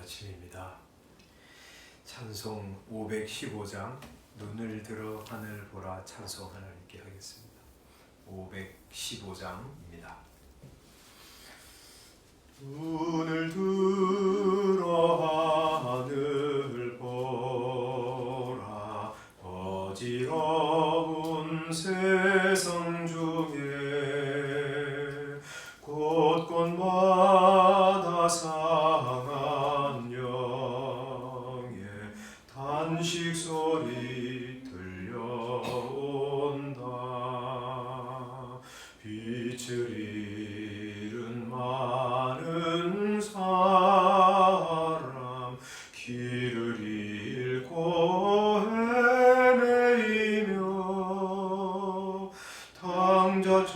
아침입니다. 찬송 515장 눈을 들어 하늘 보라 찬송 하나님께 하겠습니다. 515장입니다. 눈을 들어 하늘 보라 어지러운 세상 중에 곳곳마다 상한 영의 단식 소리 들려온다. 빛을 잃은 많은 사람 길을 잃고 헤매이며 탕자처럼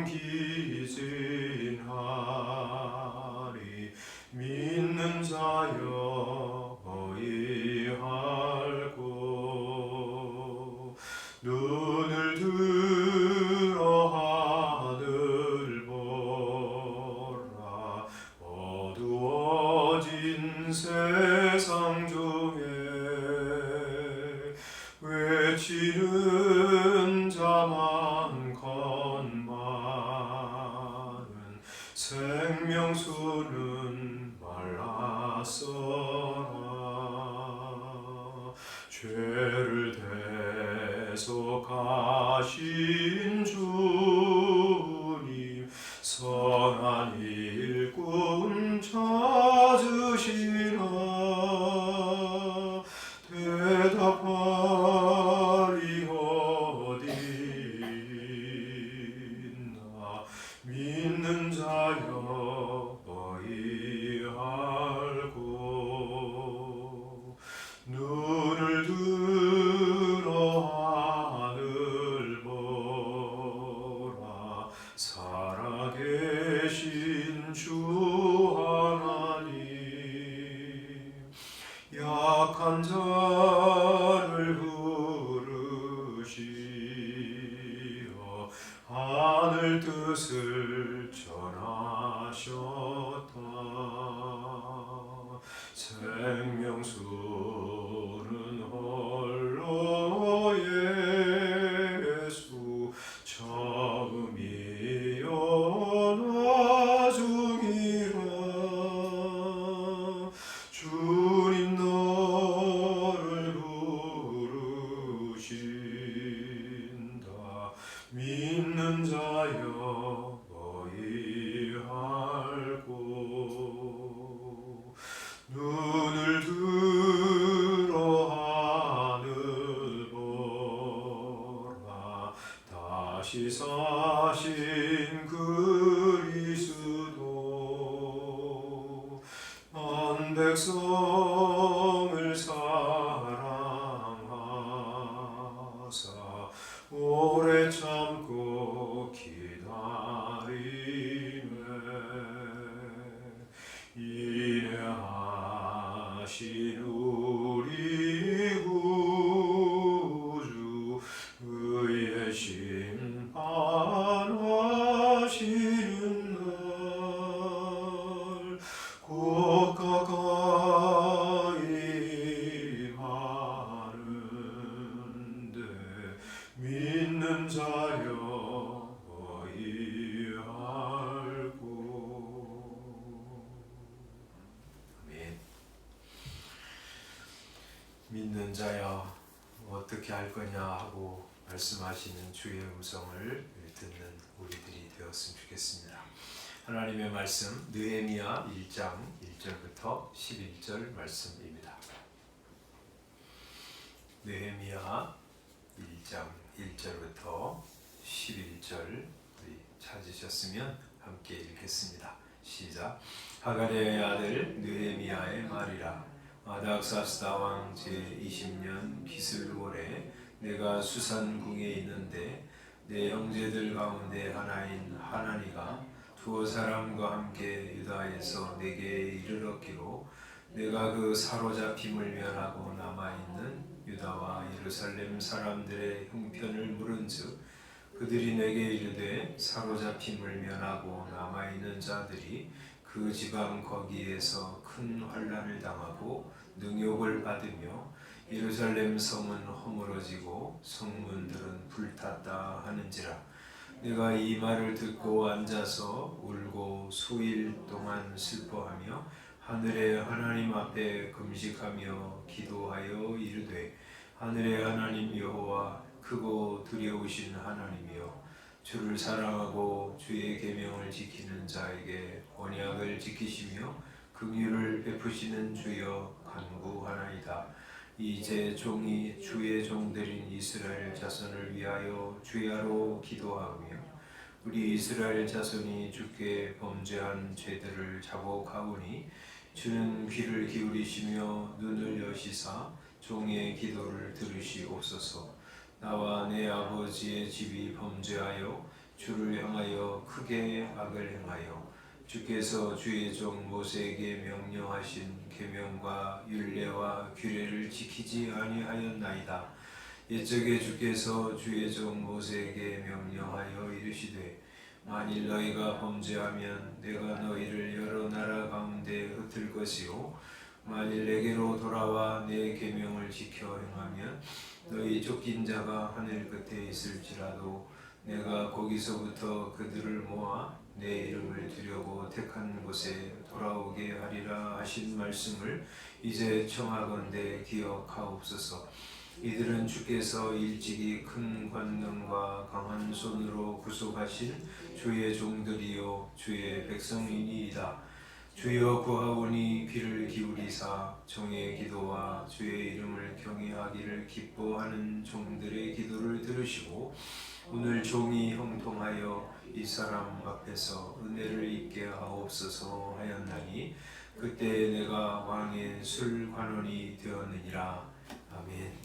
기진하리. 믿는 자여 어이할고 눈을 들어 하늘 보라 어두워진 세상 중에 외치는 자만 건많은 생명수는 말랐어라. 죄를 대속하신 주님 선한 일꾼 찾으시라. 대답하리 어디 있나. 믿는 자여 어이할고 눈을 들어 하늘 보라 살아계신 주 하나님. 약한 자를 부르시어 하늘 뜻을 전하셨다. 생명수는 홀로 예수 처음이요 나중이라. 주님 너를 부르신다. 믿는 자여 어이할고 눈을 들어 하늘 보라 다시 사신 그리스도 한 백성을 사랑하사 오래 참고 기다리네. 인내하신 우리 구주 의의 심판하시는 날 곧 가까이 하는데 믿는 자여 어이할고. 아멘. 믿는 자여 어떻게 할 거냐 하고 말씀하시는 주의 음성을 듣는 우리들이 되었으면 좋겠습니다. 하나님의 말씀 느헤미야 1장 1절부터 11절 말씀입니다. 느헤미야 1장 1절부터 11절 우리 찾으셨으면 함께 읽겠습니다. 시작. 하가랴의 아들 느헤미야의 말이라. 아닥사스다 왕 제20년 기슬월에 내가 수산궁에 있는데 내 형제들 가운데 하나인 하나니가 두 사람과 함께 유다에서 내게 이르렀기로 내가 그 사로잡힘을 면하고 남아있는 유다와 예루살렘 사람들의 형편을 물은즉 그들이 내게 이르되 사로잡힘을 면하고 남아있는 자들이 그 그 지방 거기에서 큰 환난을 당하고 능욕을 받으며 예루살렘 성은 허물어지고 성문들은 불탔다 하는지라. 내가 이 말을 듣고 앉아서 울고 수일 동안 슬퍼하며 하늘의 하나님 앞에 금식하며 기도하여 이르되, 하늘의 하나님 여호와, 크고 두려우신 하나님이여, 주를 사랑하고 주의 계명을 지키는 자에게 언약을 지키시며 긍휼을 베푸시는 주여 간구하나이다. 이제 종이 주의 종들인 이스라엘 자손을 위하여 주야로 기도하며 우리 이스라엘 자손이 주께 범죄한 죄들을 자복하오니 주는 귀를 기울이시며 눈을 여시사 종의 기도를 들으시옵소서. 나와 내 아버지의 집이 범죄하여 주를 향하여 크게 악을 행하여 주께서 주의 종 모세에게 명령하신 계명과 율례와 규례를 지키지 아니하였나이다. 옛적에 주께서 주의 종 모세에게 명령하여 이르시되, 만일 너희가 범죄하면 내가 너희를 여러 나라 가운데 흩을 것이요, 만일 내게로 돌아와 내 계명을 지켜 행하면 너희 쫓긴 자가 하늘 끝에 있을지라도 내가 거기서부터 그들을 모아 내 이름을 두려고 택한 곳에 돌아오게 하리라 하신 말씀을 이제 청하건대 기억하옵소서. 이들은 주께서 일찍이 큰 권능과 강한 손으로 구속하신 주의 종들이요 주의 백성이니이다. 주여 구하오니 귀를 기울이사 종의 기도와 주의 이름을 경외하기를 기뻐하는 종들의 기도를 들으시고 오늘 종이 형통하여 이 사람 앞에서 은혜를 입게 하옵소서 하였나니 그때 내가 왕의 술관원이 되었느니라. 아멘.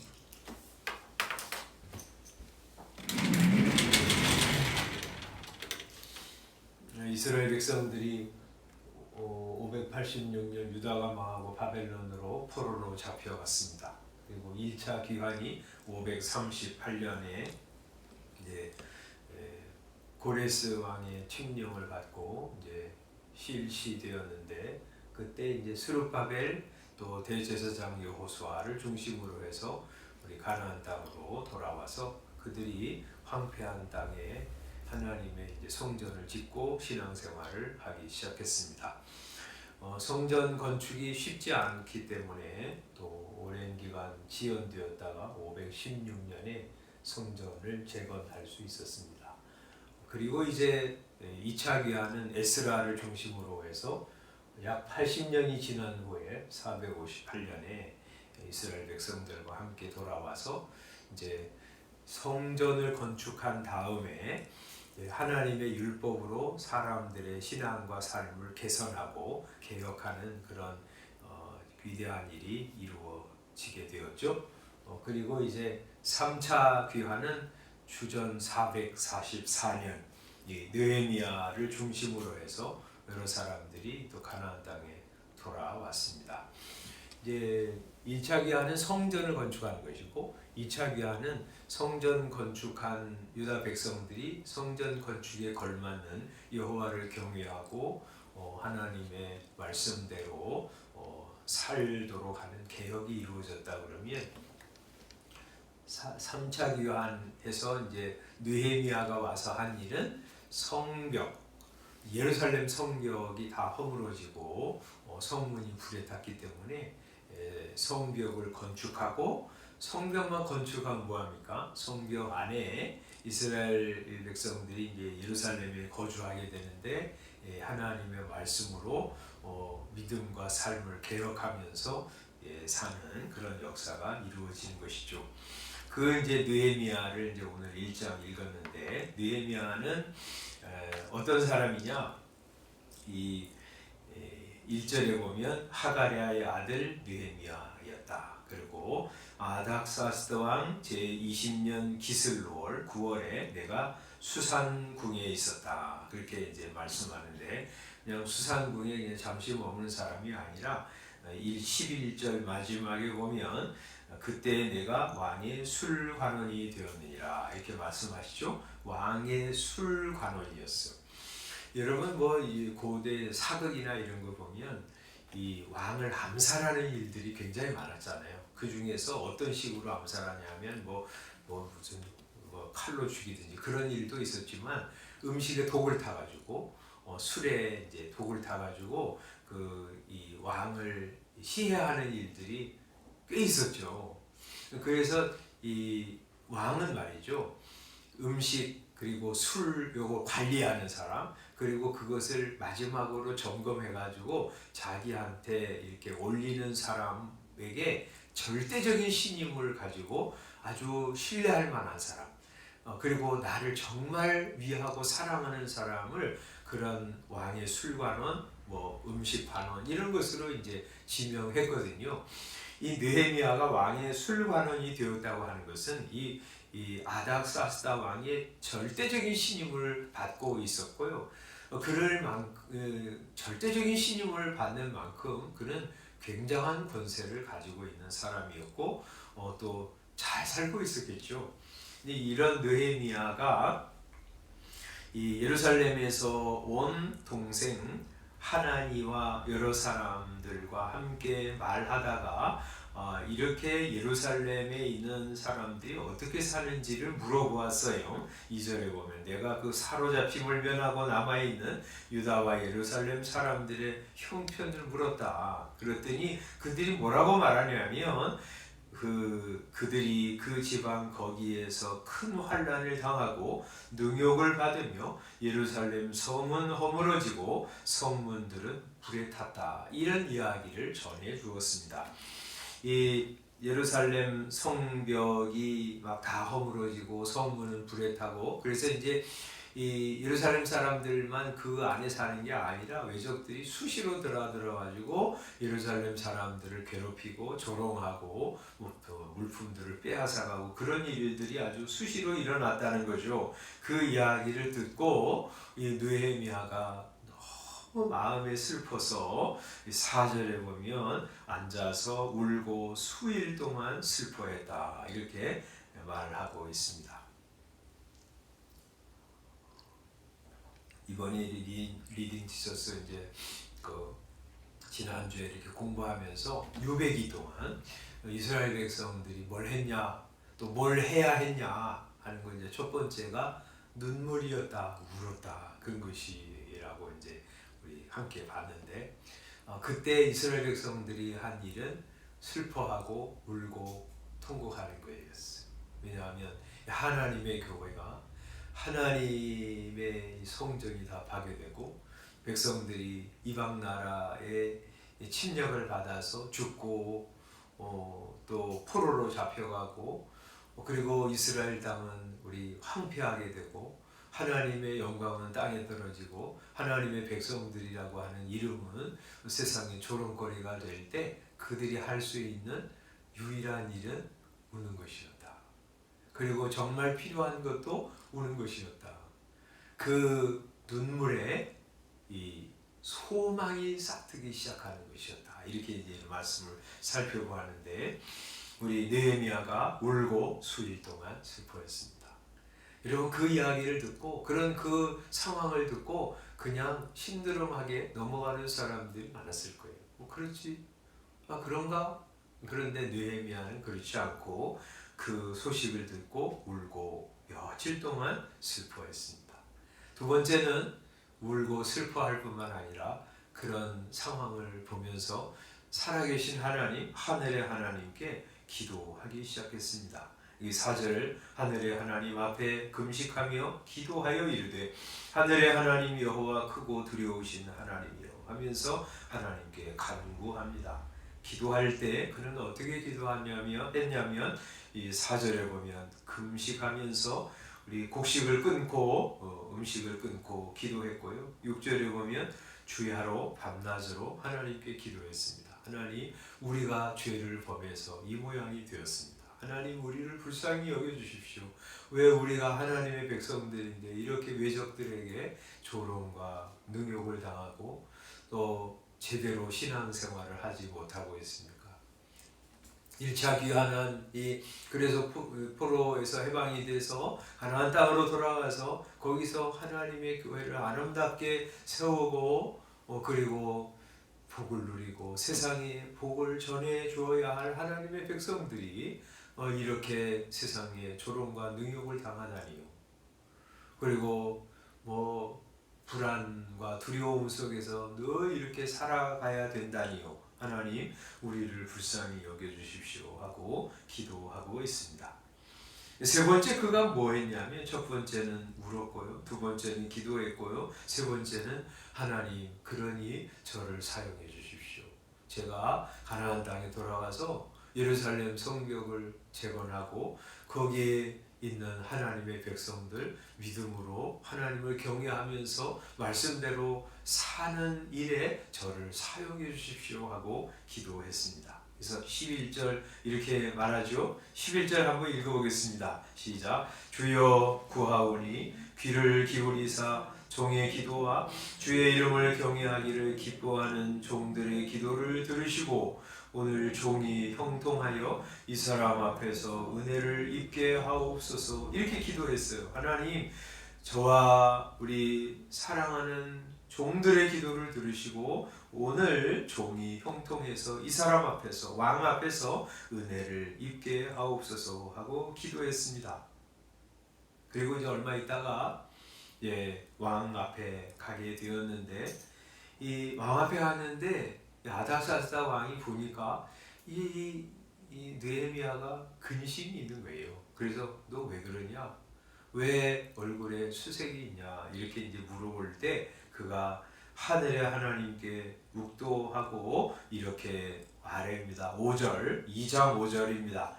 이스라엘 백성들이 586년 유다가 망하고 바벨론으로 포로로 잡혀갔습니다. 그리고 1차 기환이 538년에 이제 고레스 왕의 책령을 받고 이제 실시되었는데, 그때 이제 스룹바벨 또 대제사장 여호수아를 중심으로 해서 우리 가나안 땅으로 돌아와서 그들이 황폐한 땅에 하나님의 이제 성전을 짓고 신앙생활을 하기 시작했습니다. 성전 건축이 쉽지 않기 때문에 또 오랜 기간 지연되었다가 516년에 성전을 재건할 수 있었습니다. 그리고 이제 2차 기한은 에스라를 중심으로 해서 약 80년이 지난 후에 458년에 이스라엘 백성들과 함께 돌아와서 이제 성전을 건축한 다음에 하나님의 율법으로 사람들의 신앙과 삶을 개선하고 개혁하는 그런 위대한 일이 이루어지게 되었죠. 그리고 이제 3차 귀환은 주전 444년 느헤미야를 중심으로 해서 여러 사람들이 또 가나안 땅에 돌아왔습니다. 이제 1차 귀환은 성전을 건축하는 것이고 2차 귀환은 성전 건축한 유다 백성들이 성전 건축에 걸맞는 여호와를 경외하고 하나님의 말씀대로 살도록 하는 개혁이 이루어졌다 그러면 3차 귀환에서 이제 느헤미야가 와서 한 일은 성벽, 예루살렘 성벽이 다 허물어지고 성문이 불에 탔기 때문에 성벽을 건축하고, 성벽만 건축하면 뭐합니까? 성벽 안에 이스라엘 백성들이 이제 예루살렘에 거주하게 되는데 하나님의 말씀으로 믿음과 삶을 개혁하면서 사는 그런 역사가 이루어지는 것이죠. 그 이제 느헤미야를 이제 오늘 1장 읽었는데, 느헤미야는 어떤 사람이냐? 이 1절에 보면 하가랴의 아들 느헤미야였다. 그리고 아닥사스다 왕 제20년 기슬로월 9월에 내가 수산궁에 있었다. 그렇게 이제 말씀하는데, 그냥 수산궁에 그냥 잠시 머무는 사람이 아니라 11절 마지막에 보면 그때 내가 왕의 술관원이 되었느니라 이렇게 말씀하시죠. 왕의 술관원이었어. 여러분 이 고대 사극이나 이런 거 보면 이 왕을 암살하는 일들이 굉장히 많았잖아요. 그 중에서 어떤 식으로 암살하냐면 무슨 칼로 죽이든지 그런 일도 있었지만 음식에 독을 타가지고 술에 이제 독을 타가지고 이 왕을 시해하는 일들이 꽤 있었죠. 그래서 이 왕은 말이죠. 음식 그리고 술 요거 관리하는 사람 그리고 그것을 마지막으로 점검해가지고 자기한테 이렇게 올리는 사람에게 절대적인 신임을 가지고 아주 신뢰할 만한 사람 그리고 나를 정말 위하고 사랑하는 사람을 그런 왕의 술관원 음식관원 이런 것으로 이제 지명했거든요. 이 느헤미야가 왕의 술관원이 되었다고 하는 것은 이 아닥사스다 왕의 절대적인 신임을 받고 있었고요. 절대적인 신임을 받는 만큼 그는 굉장한 권세를 가지고 있는 사람이었고 또 잘 살고 있었겠죠. 이런 느헤미야가 이 예루살렘에서 온 동생 하나니와 여러 사람들과 함께 말하다가 이렇게 예루살렘에 있는 사람들이 어떻게 사는지를 물어보았어요. 2절에 보면 내가 그 사로잡힘을 면하고 남아있는 유다와 예루살렘 사람들의 형편을 물었다. 그랬더니 그들이 뭐라고 말하냐면 그들이 그 지방 거기에서 큰 환난을 당하고 능욕을 받으며 예루살렘 성은 허물어지고 성문들은 불에 탔다. 이런 이야기를 전해 주었습니다. 이 예루살렘 성벽이 막 다 허물어지고 성문은 불에 타고 그래서 이제 이 예루살렘 사람들만 그 안에 사는 게 아니라 외적들이 수시로 들어가지고 예루살렘 사람들을 괴롭히고 조롱하고 물품들을 빼앗아가고 그런 일들이 아주 수시로 일어났다는 거죠. 그 이야기를 듣고 이 느헤미야가 너무 마음에 슬퍼서 4절에 보면 앉아서 울고 수일 동안 슬퍼했다 이렇게 말하고 있습니다. 이번에 리딩 지서스 이제 지난주에 이렇게 공부하면서 유배기 동안 이스라엘 백성들이 뭘 했냐 또 뭘 해야 했냐 하는 거 이제 첫 번째가 눈물이었다 울었다 그런 것이라고 이제 우리 함께 봤는데 그때 이스라엘 백성들이 한 일은 슬퍼하고 울고 통곡하는 거였어요. 왜냐하면 하나님의 교회가 하나님의 성전이 다 파괴되고 백성들이 이방 나라의 침략을 받아서 죽고 또 포로로 잡혀가고 그리고 이스라엘 땅은 우리 황폐하게 되고 하나님의 영광은 땅에 떨어지고 하나님의 백성들이라고 하는 이름은 세상의 조롱거리가 될 때 그들이 할 수 있는 유일한 일은 우는 것이었다. 그리고 정말 필요한 것도 우는 것이었다. 그 눈물에 이 소망이 싹트기 시작하는 것이었다. 이렇게 이제 말씀을 살펴보았는데 우리 느헤미야가 울고 수일 동안 슬퍼했습니다. 여러분 그 이야기를 듣고 그런 그 상황을 듣고 그냥 심드렁하게 넘어가는 사람들이 많았을 거예요. 그렇지? 그런가? 그런데 느헤미야는 그렇지 않고 그 소식을 듣고 울고 며칠 동안 슬퍼했습니다. 두 번째는 울고 슬퍼할 뿐만 아니라 그런 상황을 보면서 살아계신 하나님, 하늘의 하나님께 기도하기 시작했습니다. 이 4절 하늘의 하나님 앞에 금식하며 기도하여 이르되 하늘의 하나님 여호와 크고 두려우신 하나님이여 하면서 하나님께 간구합니다. 기도할 때 그는 어떻게 했냐면 이 4절에 보면 금식하면서 우리 곡식을 끊고 음식을 끊고 기도했고요. 6절에 보면 주야로 밤낮으로 하나님께 기도했습니다. 하나님 우리가 죄를 범해서 이 모양이 되었습니다. 하나님 우리를 불쌍히 여겨주십시오. 왜 우리가 하나님의 백성들인데 이렇게 외적들에게 조롱과 능욕을 당하고 또 제대로 신앙생활을 하지 못하고 있습니까? 1차 귀환은 그래서 포로에서 해방이 돼서 가나안 땅으로 돌아가서 거기서 하나님의 교회를 아름답게 세우고 그리고 복을 누리고 세상에 복을 전해 주어야 할 하나님의 백성들이 이렇게 세상에 조롱과 능욕을 당하다니요. 그리고 불안과 두려움 속에서 늘 이렇게 살아가야 된다니요. 하나님 우리를 불쌍히 여겨주십시오 하고 기도하고 있습니다. 세 번째 그가 뭐 했냐면 첫 번째는 울었고요. 두 번째는 기도했고요. 세 번째는 하나님 그러니 저를 사용해 주십시오. 제가 가나안 땅에 돌아가서 예루살렘 성벽을 재건하고 거기에 있는 하나님의 백성들 믿음으로 하나님을 경외하면서 말씀대로 사는 일에 저를 사용해 주십시오 하고 기도했습니다. 그래서 11절 이렇게 말하죠. 11절 한번 읽어보겠습니다. 시작. 주여 구하오니 귀를 기울이사 종의 기도와 주의 이름을 경외하기를 기뻐하는 종들의 기도를 들으시고 오늘 종이 형통하여 이 사람 앞에서 은혜를 입게 하옵소서. 이렇게 기도했어요. 하나님 저와 우리 사랑하는 종들의 기도를 들으시고 오늘 종이 형통해서 이 사람 앞에서 왕 앞에서 은혜를 입게 하옵소서 하고 기도했습니다. 그리고 이제 얼마 있다가 왕 앞에 가게 되었는데 이 왕 앞에 갔는데 아닥사스다 왕이 보니까 이 느헤미야가 근심이 있는 거예요. 그래서 너 왜 그러냐? 왜 얼굴에 수색이 있냐? 이렇게 이제 물어볼 때 그가 하늘의 하나님께 묵도하고 이렇게 말합니다. 5절, 2장 5절입니다.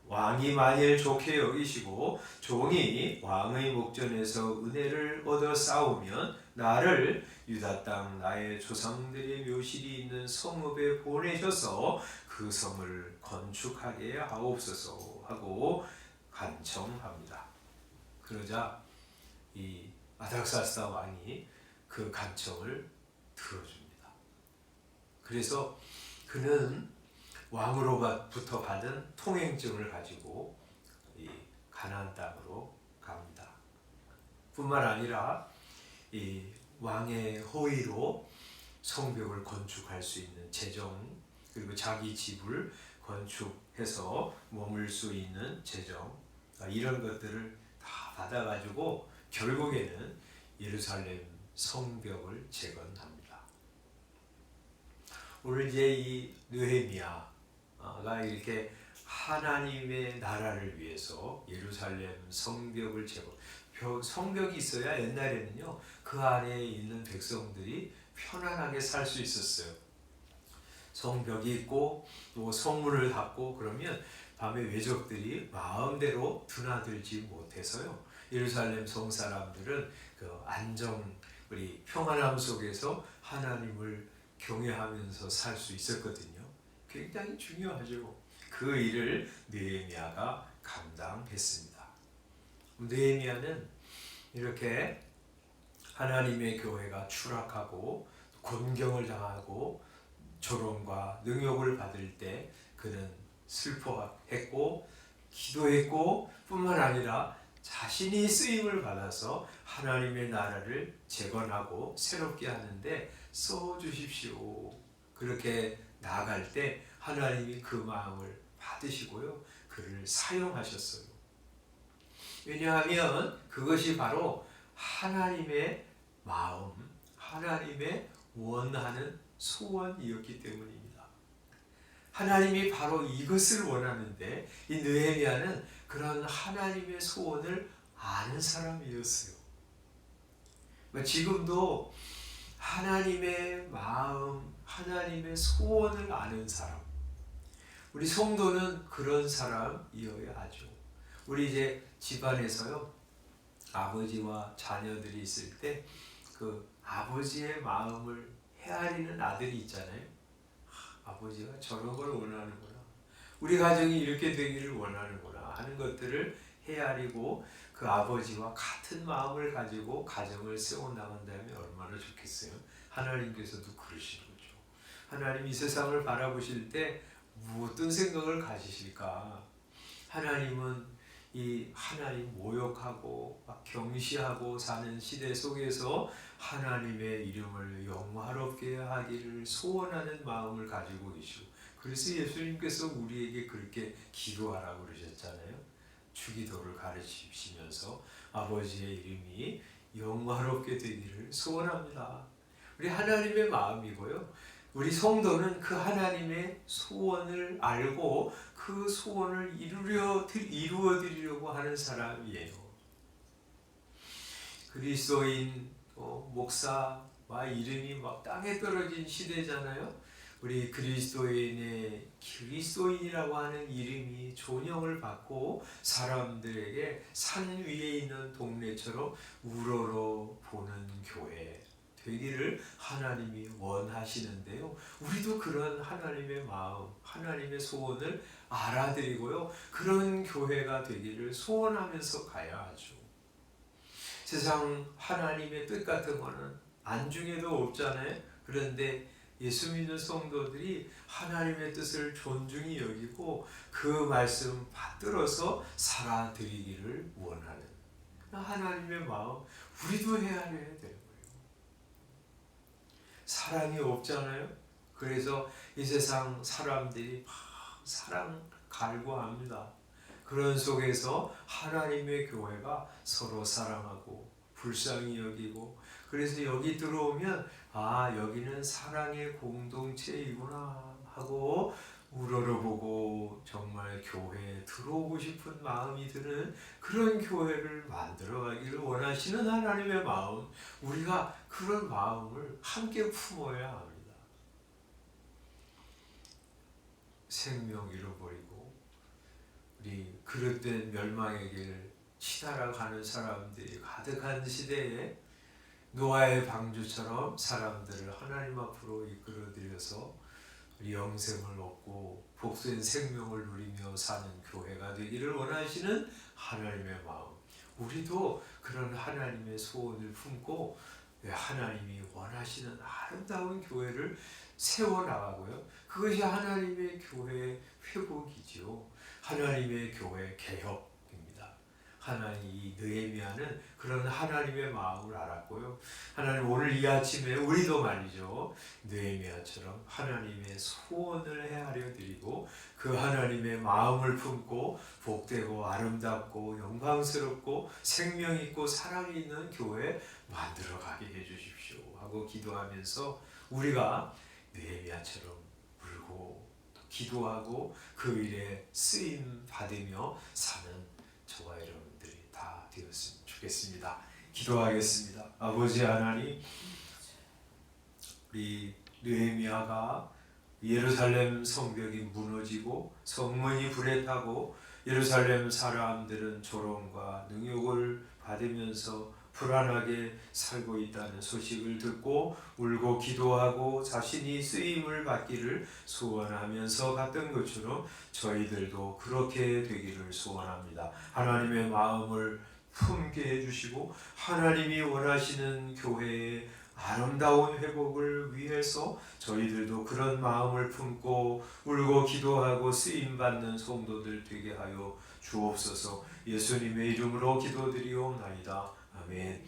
왕이 만일 좋게 여기시고 종이 왕의 목전에서 은혜를 얻어 싸우면 나를 유다 땅 나의 조상들의 묘실이 있는 성읍에 보내셔서 그 성을 건축하게 하옵소서 하고 간청합니다. 그러자 이 아닥사스다 왕이 그 간청을 들어줍니다. 그래서 그는 왕으로부터 받은 통행증을 가지고 이 가나안 땅으로 갑니다. 뿐만 아니라 이 왕의 호의로 성벽을 건축할 수 있는 재정 그리고 자기 집을 건축해서 머물 수 있는 재정 이런 것들을 다 받아가지고 결국에는 예루살렘 성벽을 재건합니다. 오늘 이제 이 느헤미야가 이렇게 하나님의 나라를 위해서 예루살렘 성벽을 재건 성벽이 있어야 옛날에는요 그 안에 있는 백성들이 편안하게 살 수 있었어요. 성벽이 있고 또 성문을 닫고 그러면 밤에 외적들이 마음대로 드나들지 못해서요 예루살렘 성 사람들은 그 안정 우리 평안함 속에서 하나님을 경외하면서 살 수 있었거든요. 굉장히 중요하죠. 그 일을 느헤미야가 감당했습니다. 느헤미야는 이렇게 하나님의 교회가 추락하고 곤경을 당하고 조롱과 능욕을 받을 때 그는 슬퍼했고 기도했고 뿐만 아니라 자신이 쓰임을 받아서 하나님의 나라를 재건하고 새롭게 하는데 써주십시오. 그렇게 나아갈 때 하나님이 그 마음을 받으시고요 그를 사용하셨어요. 왜냐하면 그것이 바로 하나님의 마음, 하나님의 원하는 소원이었기 때문입니다. 하나님이 바로 이것을 원하는데 이 느헤미야는 그런 하나님의 소원을 아는 사람이었어요. 지금도 하나님의 마음, 하나님의 소원을 아는 사람, 우리 성도는 그런 사람이어야 하죠. 우리 이제 집안에서요 아버지와 자녀들이 있을 때 그 아버지의 마음을 헤아리는 아들이 있잖아요. 아버지가 저런 걸 원하는구나, 우리 가정이 이렇게 되기를 원하는구나 하는 것들을 헤아리고 그 아버지와 같은 마음을 가지고 가정을 세워나간다면 얼마나 좋겠어요. 하나님께서도 그러시는 거죠. 하나님 이 세상을 바라보실 때 어떤 생각을 가지실까? 하나님은 이 하나님 모욕하고 막 경시하고 사는 시대 속에서 하나님의 이름을 영화롭게 하기를 소원하는 마음을 가지고 계시고, 그래서 예수님께서 우리에게 그렇게 기도하라고 그러셨잖아요. 주기도를 가르치시면서 아버지의 이름이 영화롭게 되기를 소원합니다. 우리 하나님의 마음이고요. 우리 성도는 그 하나님의 소원을 알고 그 소원을 이루어 드리려고 하는 사람이에요. 그리스도인 목사와 이름이 막 땅에 떨어진 시대잖아요. 우리 그리스도인이라고 하는 이름이 존영을 받고 사람들에게 산 위에 있는 동네처럼 우러러 보는 교회 되기를 하나님이 원하시는데요. 우리도 그런 하나님의 마음, 하나님의 소원을 알아드리고요. 그런 교회가 되기를 소원하면서 가야 하죠. 세상 하나님의 뜻 같은 거는 안중에도 없잖아요. 그런데 예수 믿는 성도들이 하나님의 뜻을 존중히 여기고 그 말씀 받들어서 살아드리기를 원하는 하나님의 마음, 우리도 헤아려야 되는 거예요. 사랑이 없잖아요. 그래서 이 세상 사람들이 막 사랑 갈구합니다. 그런 속에서 하나님의 교회가 서로 사랑하고 불쌍히 여기고, 그래서 여기 들어오면 여기는 사랑의 공동체이구나 하고 우러러보고 정말 교회에 들어오고 싶은 마음이 드는 그런 교회를 만들어가기를 원하시는 하나님의 마음, 우리가 그런 마음을 함께 품어야 합니다. 생명 잃어버리고 우리 그릇된 멸망의 길 치달아가는 사람들이 가득한 시대에 노아의 방주처럼 사람들을 하나님 앞으로 이끌어들여서 우리 영생을 얻고 복된 생명을 누리며 사는 교회가 되기를 원하시는 하나님의 마음, 우리도 그런 하나님의 소원을 품고 하나님이 원하시는 아름다운 교회를 세워나가고요. 그것이 하나님의 교회의 회복이지요. 하나님의 교회 개혁입니다. 이 느헤미야는 그런 하나님의 마음을 알았고요. 하나님, 오늘 이 아침에 우리도 말이죠, 느헤미야처럼 하나님의 소원을 헤아려 드리고 그 하나님의 마음을 품고 복되고 아름답고 영광스럽고 생명 있고 사랑이 있는 교회 만들어가게 해주십시오 하고 기도하면서 우리가 느헤미야처럼 울고 또 기도하고 그 일에 쓰임 받으며 사는 저와 여러분들이 다 되었으면 좋겠습니다. 기도하겠습니다. 아버지 하나님, 우리 느헤미야가 예루살렘 성벽이 무너지고 성문이 불에 타고 예루살렘 사람들은 조롱과 능욕을 받으면서 불안하게 살고 있다는 소식을 듣고 울고 기도하고 자신이 쓰임을 받기를 소원하면서 갔던 것처럼 저희들도 그렇게 되기를 소원합니다. 하나님의 마음을 품게 해주시고 하나님이 원하시는 교회의 아름다운 회복을 위해서 저희들도 그런 마음을 품고 울고 기도하고 쓰임받는 성도들 되게 하여 주옵소서. 예수님의 이름으로 기도드리옵나이다. 아멘.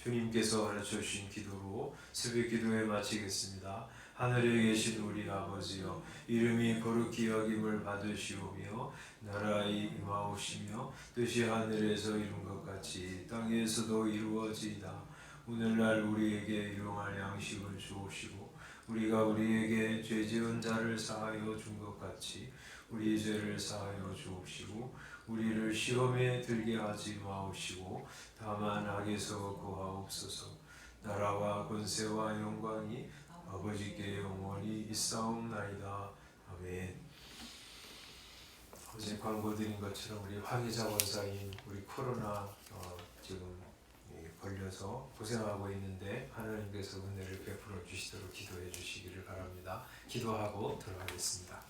주님께서 가르쳐 주신 기도로 새벽 기도에 마치겠습니다. 하늘에 계신 우리 아버지여, 이름이 거룩히 여김을 받으시오며 나라의 임하옵시며 뜻이 하늘에서 이룬 것 같이 땅에서도 이루어지이다. 오늘날 우리에게 일용할 양식을 주옵시고 우리가 우리에게 죄 지은 자를 사하여 준 것 같이 우리 죄를 사하여 주옵시고 우리를 시험에 들게 하지 마옵시고 다만 악에서 구하옵소서. 나라와 권세와 영광이 아버지께 영원히 있사옵나이다. 아멘. 어제 광고 드린 것처럼 우리 황희자 원사님 우리 코로나 지금 걸려서 고생하고 있는데 하나님께서 은혜를 베풀어 주시도록 기도해 주시기를 바랍니다. 기도하고 들어가겠습니다.